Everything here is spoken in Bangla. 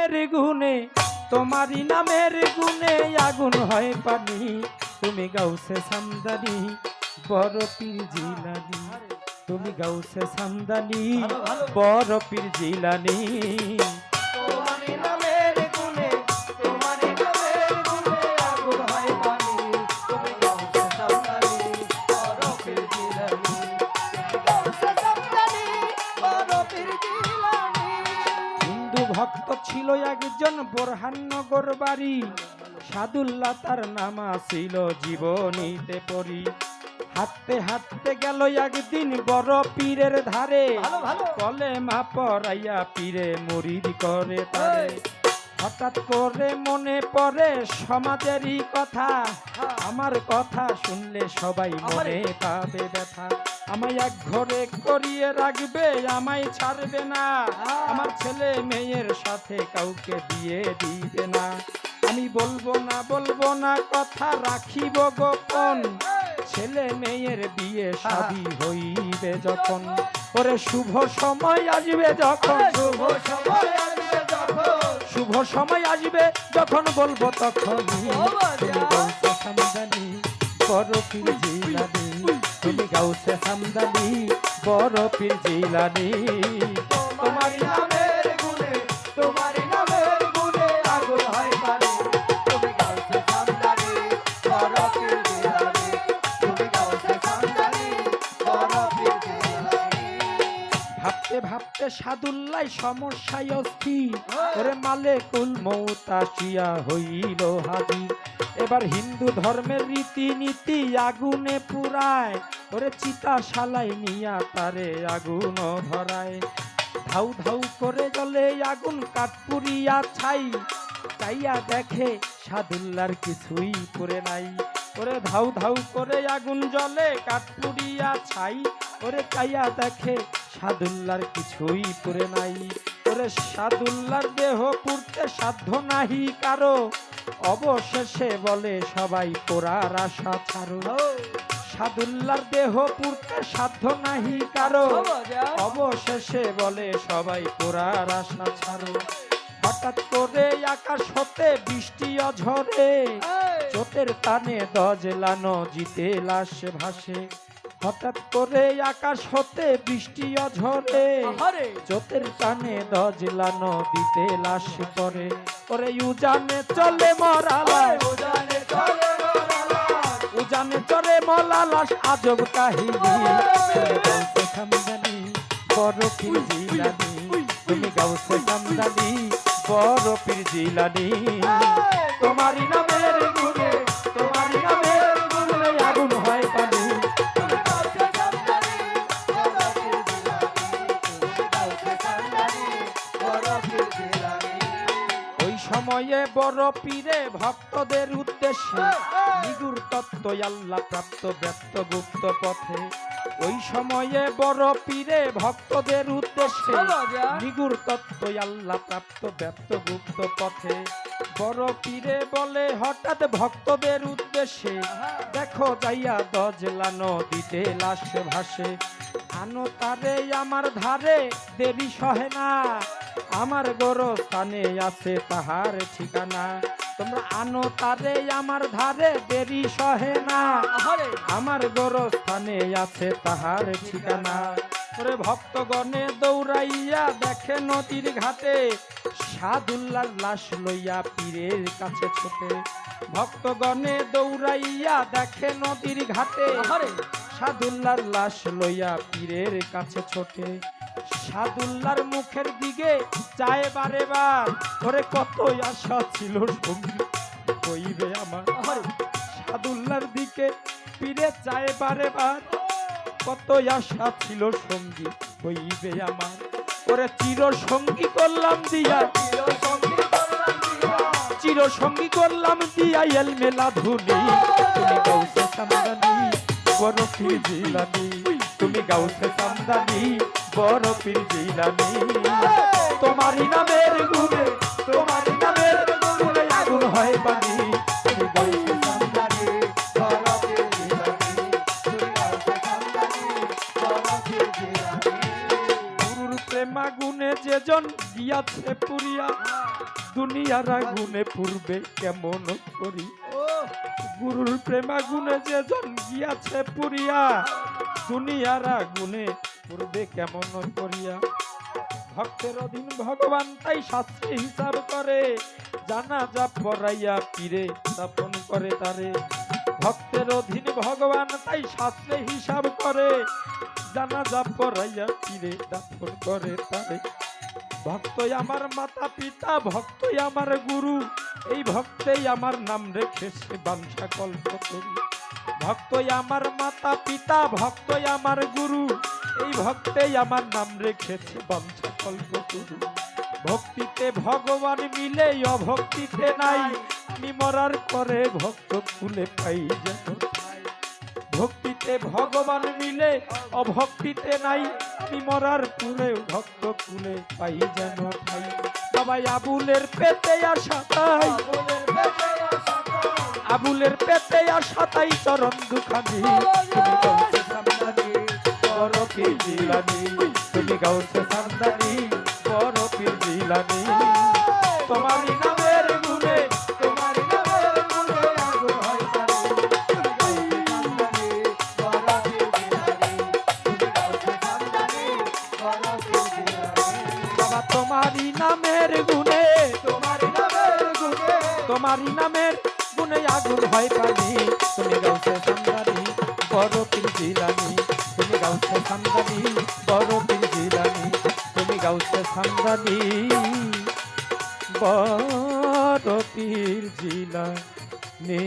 নামের গুণে তোমারই নামের গুণে আগুন হয় পানি তুমি গাউসে সামদানি বড় পীর জিলানি তুমি গাউসে সামদানি বড় পীর জিলানি তোমারই নামের গুণে তোমারই নামের গুণে আগুন হয় পানি তুমি গাউসে সামদানি বড় পীর জিলানি গাউসে সামদানি বড় পীর জিলানি। হিন্দু ভক্ত ছিল একজন বোরহাননগর বাড়ি সাদুল্লাহ তার নাম ছিল জীবনীতে পড়ি হাঁটতে হাঁটতে গেল একদিন বড় পীরের ধারে কলেমা পড়াইয়া পীরে মুরিদ করে তারে হঠাৎ করে মনে পড়ে সমাজেরই কথা আমার কথা শুনলে সবাই মনে পাবে ব্যথা আমায় এক ঘরে করিয়ে রাখবে আমায় ছাড়বে না আমার ছেলে মেয়ের সাথে কাউকে দিয়ে দিবে না আমি বলবো না কথা রাখিব গোপন ছেলে মেয়ের বিয়ে শাদী হইবে যখন ওরে শুভ সময় আসবে যখন শুভ সময় আসবে যখন বলবো তখন সামদানি বড় পীর জিলানি তুমি গাউসে সামদানি বড় পীর জিলানি তোমারই নামের গুণে তোমারই নামের গুণে আগুন হয় পানি তুমি গাউসে সামদানি বড় পীর জিলানি তুমি গাউসে সামদানি বড় পীর জিলানি। ভাবতে ভাবতে সাদুল্লাই সমস্যায় অস্থির ওরে মালেকুল মউত আসিয়া হইল হাজির এবার হিন্দু ধর্মের রীতিনীতি আগুনে পুরায় ওরে চিতা শালাই নিয়া তারে আগুন ধরায় ধাউ ধাউ করে জ্বলে আগুন কাঠ পুড়িয়া ছাই চাইয়া দেখে সাদুল্লার কিছুই পড়ে নাই ওরে ধাউ ধাউ করে আগুন জ্বলে কাঠ পুড়িয়া ছাই ওরে চাইয়া দেখে সাদুল্লার কিছুই পড়ে নাই ওরে সাদুল্লার দেহ পুড়তে সাধ্য নাহি কারো অবশেষে বলে সবাই পোড়ার আশা ছাড়ো সাদুল্লার দেহ পুড়তে সাধ্য নাহি কারো অবশেষে বলে সবাই পোড়ার আশা ছাড়ো হঠাৎ করে আকাশ হতে বৃষ্টি অঝরে চোটের টানে দজলানো জিতে লাশ ভাসে হঠাৎ করে আকাশ হতে বৃষ্টি অঝরে চোটের টানে দজলানো দিতে লাশ পরে ওরে উজানে চলে মরালাশ উজানে চলে মলালাশ আজব কাহিনী সামদানি বড় পীর জিলানি তুমি গাউসে সামদানি বড় পীর জিলানি তোমারই নামের গুণে তোমারই নামের গুণে আগুন হয় পানি তুমি গাউসে সামদানি বড় পীর জিলানি তুমি গাউসে সামদানি বড় পীর জিলানি। ওই সময়ে বড় পীরে ভক্তদের উদ্দেশ্যে নিগুর তত্ত্ব আল্লাহ প্রাপ্ত ব্যক্ত গুপ্ত পথে ওই সময়ে বড় পীরে ভক্তদের উদ্দেশ্যে নিগুর তত্ত্ব আল্লাহ প্রাপ্ত ব্যক্ত গুপ্ত পথে বড় পীরে বলে হঠাৎ ভক্তদের উদ্দেশ্যে দেখো যাইয়া দজলানো দিতে লাশ ভাসে আনো তারে আমার ধারে দেরি সহে না আমার গোরস্থানে আছে তাহার ঠিকানা তোমরা আনো তারে আমার ধারে দেরি সহে না আমার গোরস্থানে আছে তাহার ঠিকানা ওরে ভক্তগণে দৌড়াইয়া দেখে নদীর ঘাটে সাদুল্লার লাশ লইয়া পীরের কাছে ছোটে ভক্তগণে দৌড়াইয়া দেখে নদীর ঘাটে সাদুল্লার লাশ লইয়া পীরের কাছে ছোটে সাদুল্লার মুখের দিকে চায় বারে বার ওরে কত আশা ছিল সঙ্গী কইবে আমার সাদুল্লার দিকে পীরে চায় বারে বার কত আশা ছিল সঙ্গী কইবে আমার ওরে চির সঙ্গী করলাম দিয়া চির সঙ্গী করলাম দিয়া এল মেলা ধুলি তুমি গাউসে সামদানি বড় পীর জিলানি তুমি গাউসে সামদানি বড় পীর জিলানি তোমারই নামের গুণে তোমারই নামের গুণে আগুন হয় পানি তুমি গাউসে সামদানি বড় পীর জিলানি তুমি গাউসে সামদানি বড় পীর জিলানি। গুরুর প্রেমা গুণে যেজন গিয়াছে পুরিয়া দুনিয়ার আগুনে পূর্বে কেমন করি ও গুরুর প্রেমাগুনে যে জন গিয়াছে পুরিয়া দুনিয়ার আগুনে পূর্বে কেমন করিয়া ভক্তের অধীন ভগবান তাই শাস্ত্রে হিসাব করে জানা যা পড়াইয়া পীরে স্থাপন করে তারে ভক্তের অধীন ভগবান তাই শাস্ত্রে হিসাব করে জানা যা পড়াইয়া পীরে স্থাপন করে তারে ভক্তই আমার মাতা পিতা ভক্তই আমার গুরু এই ভক্তেই আমার নাম রেখেছে বাঞ্ছা কল্প করি ভক্তই আমার মাতা পিতা ভক্তই আমার গুরু এই ভক্তেই আমার নাম রেখেছে বাঞ্ছা কল্প করি ভক্তিতে ভগবান মিলে অভক্তিতে নাই আমি মরার পরে ভক্ত কুলে পাই যেন ভক্তিতে ভগবান মিলে অভক্তিতে নাই আমি মরার কুলে ভক্ত কুলে পাই যেন পাই বাবা আবুলের পেতে আসা তাই আবুলের পেতে আসা তাই চরণ দুখানি তুমি গাউসে সামদানি বড় পীর জিলানি তুমি গাউসে সামদানি বড় পীর জিলানি তোমারই নামের গুণে তোমার নামের গুণে আগুন হয় তারে তুমি গাউসে সামদানি বড় পীর জিলানি বাবা তোমারই নামের গুণে তোমার নামের গুণে তোমারই নামের গুণে আগুন হয় পানি তুমি গাউসে সামদানি বড় পীর জিলানি তুমি গাউসে সামদানি বড় পীর জিলানি তুমি গাউসে সামদানি বড় পীর জিলানি